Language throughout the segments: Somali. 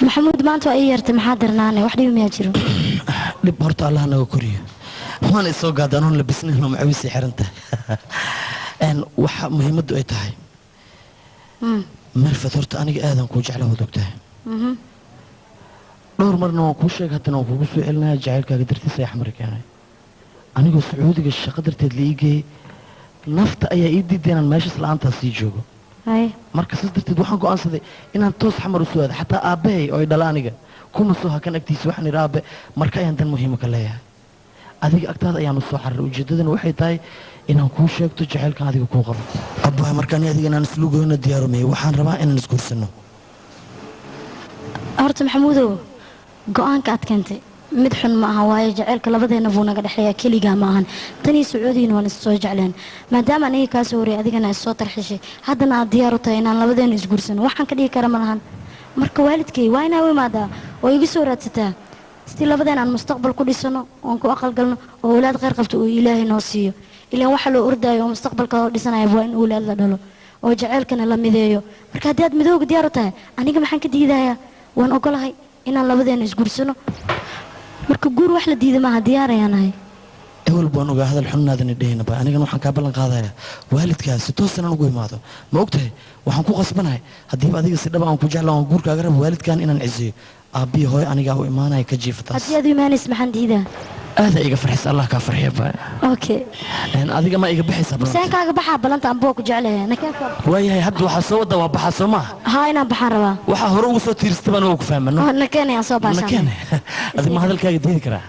محمود ما أنتوا أي يرتم حاضرنا أنا وحدي ما يجرو dhib horta allah naga koriyo waan isoo gaadanoon labisnayno macawiisii xiranta waxa muhiimaddu ay tahay marfad horta aniga aadan kuu jecla wad ogtahay dhowr marna waan kuu sheegay haddana waan kugu soo celinaya jacaylkaaga dartiisa ay xamari keenay anigoo sacuudiga shaqo darteed la ii geeyey nafta ayaa ii diiday inaan meeshas la'aantaas sii joogo marka saas darteed waxaan go'aansaday inaan toos xamar u soo aado xataa aabbahay oo ay dhala aniga kuma soo hakan agtiisa waxaan idhi aabe marka ayaan dan muhiima ka leeyahay adiga agtaada ayaanu soo xararay ujeeddadana waxay tahay inaan kuu sheegto jacaylkan adiga kuu qabo abbahay markaan adiga inaan islugoyna diyaarumiyey waxaan rabaa inaan isguursano horta maxamuudow go'aanka aad keentay mid xun ma aha waayo jacaylka labadeena buu naga dhexeeyaa keligaa ma ahan tanii sacuudiina waan is soo jecleen maadaama aniga kaa soo wariyay adigana is soo tarxishay haddana aad diyaar u tahay inaan labadeena isguursano waxaan ka dhigi kara ma lahan marka waalidkay waa inaa u imaadaa oo igu soo raadsataa sidii labadeen aan mustaqbal ku dhisano oon ku aqalgalno oo awlaad khayr qabta uu ilaahay noo siiyo ilaan waxa loo ordaayo oo mustaqbalka oo dhisanaya waa in awlaad la dhalo oo jacaylkana la mideeyo marka haddii aad midooga diyaar u tahay aniga maxaan ka diidayaa waan ogolahay inaan labadeena isguursano marka guur wax la diida maaha diyaar ayaan ahay awal baan ogaa hadal xunnaadana dhehayna ba anigana waxaan kaa ballan qaadayaa waalidkaa si toosan aan ugu imaado ma ogtahay waxaan ku qasbanahay haddiiba adiga si dhaba aan ku jeclaa aan guurkaaga rabo waalidkaan inaan ciseeyo aabbiyo hooyo anigaa u imaanaya ka jiifataas haddii aad u imaanaysa maxaan diidaa aada iga farxis allah kaa farxiya ba okay adiga ma iga baxaysaa balanta saan kaaga baxaa balanta amboo ku jeclahay nakeefka waayahay hadda waxaa soo wada waa baxaa soo maaha haa inaan baxaan rabaa waxaa hore ugu soo tiirsta baan ugu fahmano nakeen ayaan soo baashaa nakeen adiga ma hadalkaaga diidi karaa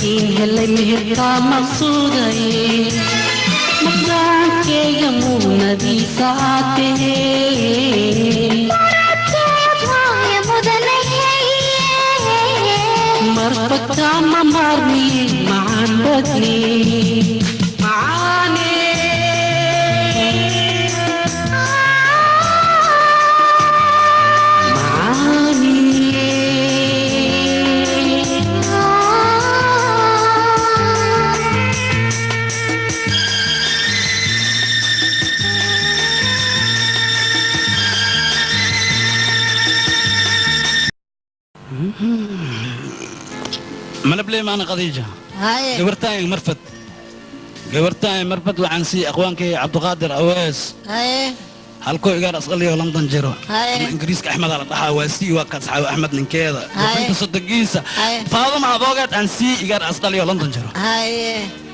هلا مهرتا مقصودي مقدار كي يمونا دي ساعته مرفتا ممرني معان بدني معاني ملبلي معنا خديجة هاي قبرتاي مرفت وعنسي اخوانك عبد القادر اويس هاي halkoo igaar asqaliyo London jiro Haye. ingiriiska Axmed ala dhaxaa waa sii waa ka saxaab Axmed ninkeeda Haye. inta sodonkiisa Haye. faadama adoogaad aan sii igaar asqaliyo London jiro هاي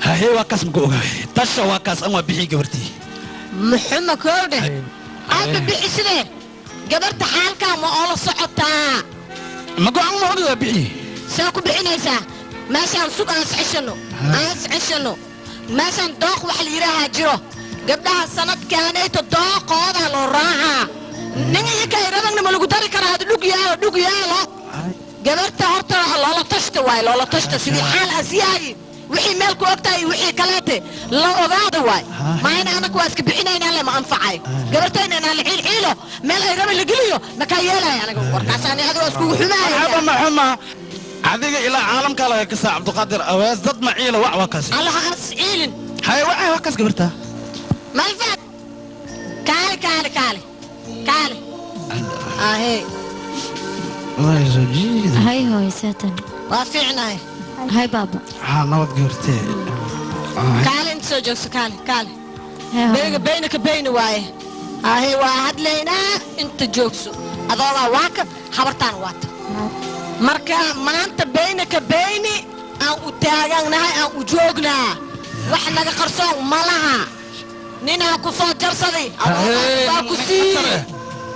haye waa kaas muku ogaay tasha waa kaas aan waa bixi gabartii محمد كورده هذا بيحسنه قبرت حالك ما أول صعدتها ma go'aan ma ogaa bixi ساكو بحنيسا ماشان سوق أنا سعشنو أنا سعشنو ماشان دوق وحل يراها جرو قبلها السنة كانت الدوق هذا الراحة نيجي كيرنا من ملقدار كره هذا لوق يا لا قبرت هرتا الله تشت واي لا تشت سيدي حال أسياي وحي مالك وقتها وحي كلاته لا أقعد واي ما أنا كواسك بحنين أنا ما أنفعي قبرتين أنا الحين حيله مال أيرم اللي قليه ما كيالا يعني وركاساني هذا واسكو حماية haba ma xuma adiga ilaa caalamka laga ka saa Abdul Qadir Awaas dad ma ciila wax waa kaas الله عيلن haye waa kaas gabartaa ما يفات كالي هي waa soo jiida هاي هوي ساتن وافعنا هاي بابا ها nabad gabartee كالي انت سوجوكس كالي هاي هوي. بينك بين واي هي واحد لينا انت جوكسو هذا واك حبرتان وات مركا ما انت بينك بيني او تاغناhay او joogna wax naga qarsoon malaha nina ku soo jarsaday waa ku sii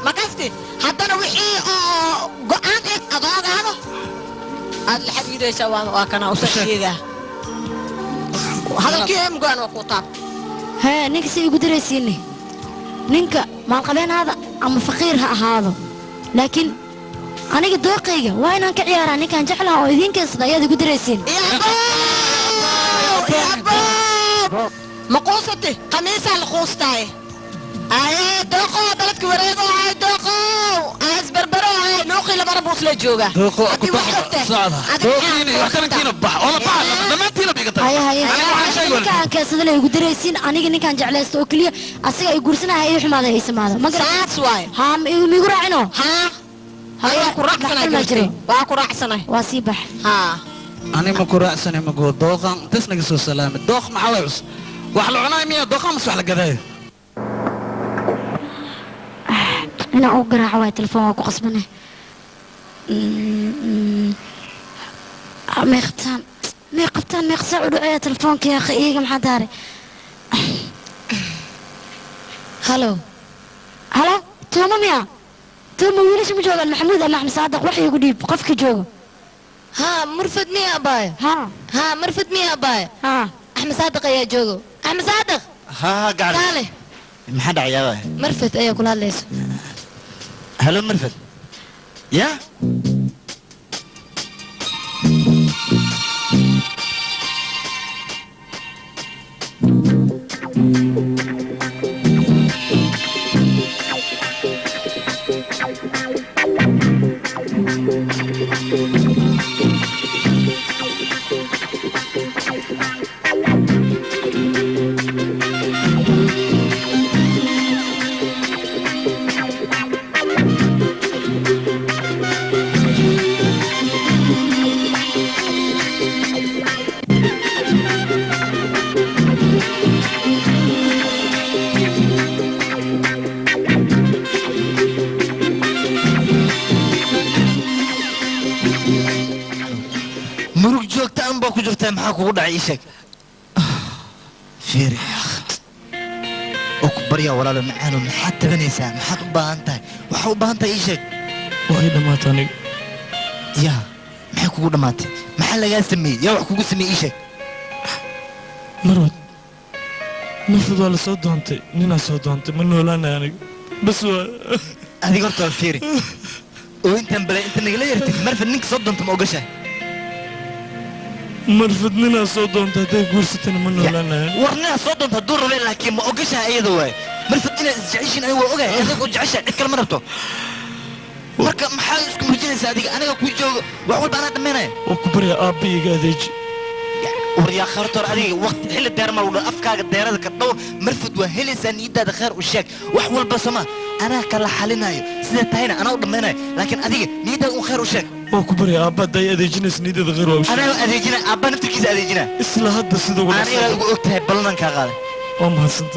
makasti haddana wixii go'aan adoogaado aad la xiriiraysa waa kana u saxiiga hadalkii em go'aan waa ku taab ها نيك سي قدريسيني نينكا ما قبين هذا أما فقير هذا لكن أنا قد دوقيقة وين أنك عيارة نيك أن جحلها وإذين كيصدا يا دي قدريسين يا باب مقوستي قميصة الخوستاي اي دوقو بلدك وريقو هاي دوقو از بربرو هاي نوقي لبربوس لجوغا دوقو صعدة دوقيني وحكنا بح ولا بح لما تينا بيقطع هاي نيك أن كيصدا لي قدريسين أنا نيك أن جعلها أوكلية أسيا يقرسنا هاي يحمى هذا يسمى هذا ما ساعات سواي ها ميقول عنه ها هاي واكو راحسنا جرتي واكو راحسنا واسيبح ها أنا ما كراسني ما قول دوقان تسنق سو سلام دوق معلوس وحلو عناي مية دوقان مش على قداي أنا أقرأ عواي تلفون وأكو قصبني ميقبتان ميقسع ودعية تلفونك يا أخي إيقا محداري هلو توما ميا توما ويلش مجوغا محمود أما أحمد صادق وحي يقولي قفك جوغا ها مرفد مية أبايا ها مرفد مية أبايا ها أحمد صادق يا جوجو أحمد صادق ها قاعد تعالي ما حد عياوه مرفد أيوة كل هالليس هلو مرفد يا murug joogta aan baa ku jirtaa maxaa kugu dhacay ii sheeg fiiri oo ku baryaa walaalo macaano maxaad tabanaysaa maxaad u baahan tahay waxaa u baahan tahay ii sheeg waa ii dhammaata aniga yaa maxay kugu dhamaatay maxaa lagaa sameeyey yaa wax kugu sameeyey sheeg marwad marfad waa la soo doontay ninaa soo doontay ma noolaanay aniga bas waa adiga horta fiiri oo intaan balay inta nagala yartay marfad ninka soo doonta ma ogashahay marfad ninaa soo doonta hadday guursatana ma noolaanay war ninaa soo doonta hadduu rabay laakiin ma ogashahay iyada waay marfad inaad isjeceshiin aniga waa ogahay adiga oo jeceshahay cid kale ma rabto marka maxaa isku muujinaysaa adiga aniga ku joogo wax walba anaa dhammaynaya oo ku barya aabba iga adeeji وريا خرطر عليك وقت حل الدار ما ولا أفكار الدائرة كتو مرفد وهلي سنيدة خير وشاك وحول بسمة أنا كلا حالنا سيدة هنا أنا أقدم هنا لكن أديك نيدة وخير وشاك وكبر يا أبا داي أديجنا سنيدة غير وشاك أنا أديجنا أبا نفتكيز أديجنا إسلا هذا سيدة ولا أنا أقول أكتب بلنا كغالي أم حسنت